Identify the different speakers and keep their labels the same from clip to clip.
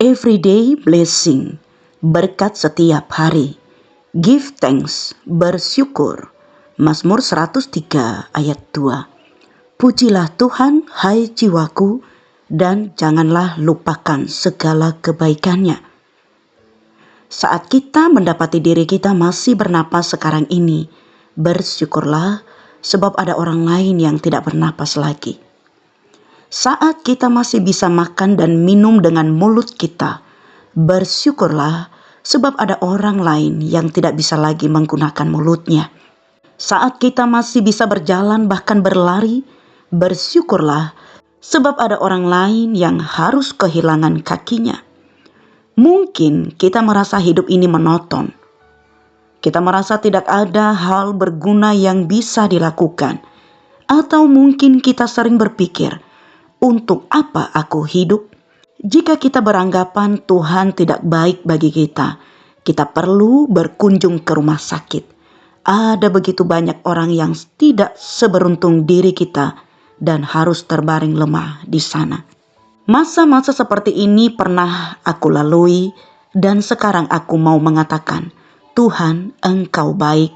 Speaker 1: Everyday blessing, berkat setiap hari. Give thanks, bersyukur. Mazmur 103 ayat 2. Pujilah Tuhan, hai jiwaku, dan janganlah lupakan segala kebaikannya. Saat kita mendapati diri kita masih bernapas sekarang ini, bersyukurlah sebab ada orang lain yang tidak bernapas lagi. Saat kita masih bisa makan dan minum dengan mulut kita, bersyukurlah sebab ada orang lain yang tidak bisa lagi menggunakan mulutnya. Saat kita masih bisa berjalan bahkan berlari, bersyukurlah sebab ada orang lain yang harus kehilangan kakinya. Mungkin kita merasa hidup ini monoton. Kita merasa tidak ada hal berguna yang bisa dilakukan. Atau mungkin kita sering berpikir, untuk apa aku hidup? Jika kita beranggapan Tuhan tidak baik bagi kita perlu berkunjung ke rumah sakit. Ada begitu banyak orang yang tidak seberuntung diri kita dan harus terbaring lemah di sana. Masa-masa seperti ini pernah aku lalui dan sekarang aku mau mengatakan, Tuhan, Engkau baik.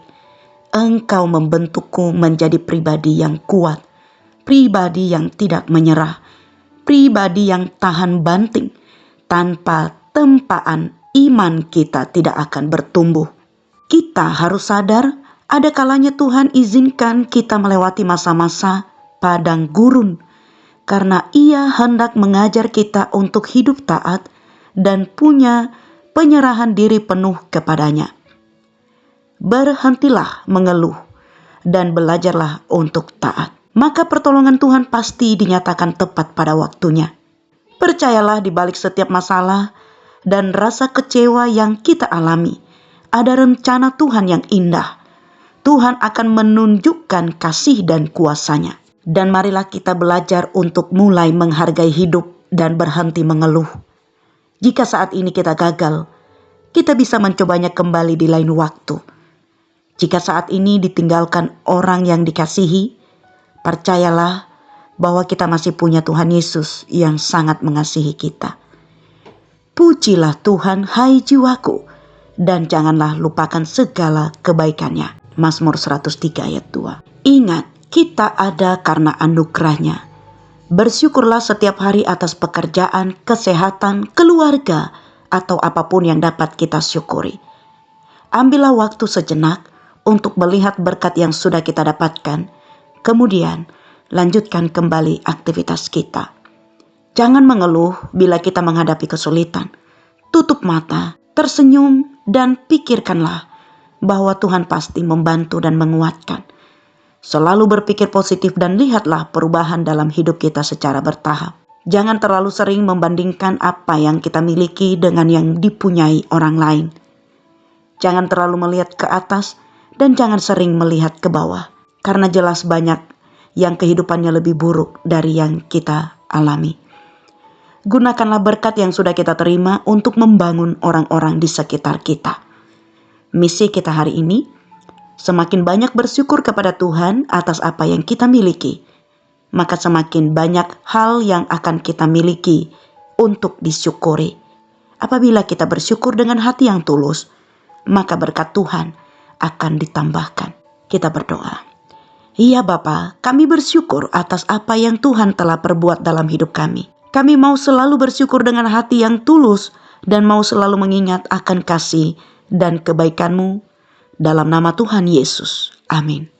Speaker 1: Engkau membentukku menjadi pribadi yang kuat. Pribadi yang tidak menyerah, pribadi yang tahan banting. Tanpa tempaan iman kita tidak akan bertumbuh. Kita harus sadar ada kalanya Tuhan izinkan kita melewati masa-masa padang gurun karena Ia hendak mengajar kita untuk hidup taat dan punya penyerahan diri penuh kepadanya. Berhentilah mengeluh dan belajarlah untuk taat. Maka pertolongan Tuhan pasti dinyatakan tepat pada waktunya. Percayalah di balik setiap masalah dan rasa kecewa yang kita alami, ada rencana Tuhan yang indah. Tuhan akan menunjukkan kasih dan kuasa-Nya. Dan marilah kita belajar untuk mulai menghargai hidup dan berhenti mengeluh. Jika saat ini kita gagal, kita bisa mencobanya kembali di lain waktu. Jika saat ini ditinggalkan orang yang dikasihi, percayalah bahwa kita masih punya Tuhan Yesus yang sangat mengasihi kita. Pujilah Tuhan, hai jiwaku, dan janganlah lupakan segala kebaikannya. Mazmur 103 ayat 2. Ingat, kita ada karena anugerah-Nya. Bersyukurlah setiap hari atas pekerjaan, kesehatan, keluarga, atau apapun yang dapat kita syukuri. Ambillah waktu sejenak untuk melihat berkat yang sudah kita dapatkan. Kemudian, lanjutkan kembali aktivitas kita. Jangan mengeluh bila kita menghadapi kesulitan. Tutup mata, tersenyum, dan pikirkanlah bahwa Tuhan pasti membantu dan menguatkan. Selalu berpikir positif dan lihatlah perubahan dalam hidup kita secara bertahap. Jangan terlalu sering membandingkan apa yang kita miliki dengan yang dipunyai orang lain. Jangan terlalu melihat ke atas dan jangan sering melihat ke bawah. Karena jelas banyak yang kehidupannya lebih buruk dari yang kita alami. Gunakanlah berkat yang sudah kita terima untuk membangun orang-orang di sekitar kita. Misi kita hari ini, semakin banyak bersyukur kepada Tuhan atas apa yang kita miliki, maka semakin banyak hal yang akan kita miliki untuk disyukuri. Apabila kita bersyukur dengan hati yang tulus, maka berkat Tuhan akan ditambahkan. Kita berdoa. Iya Bapa, kami bersyukur atas apa yang Tuhan telah perbuat dalam hidup kami. Kami mau selalu bersyukur dengan hati yang tulus dan mau selalu mengingat akan kasih dan kebaikan-Mu dalam nama Tuhan Yesus. Amin.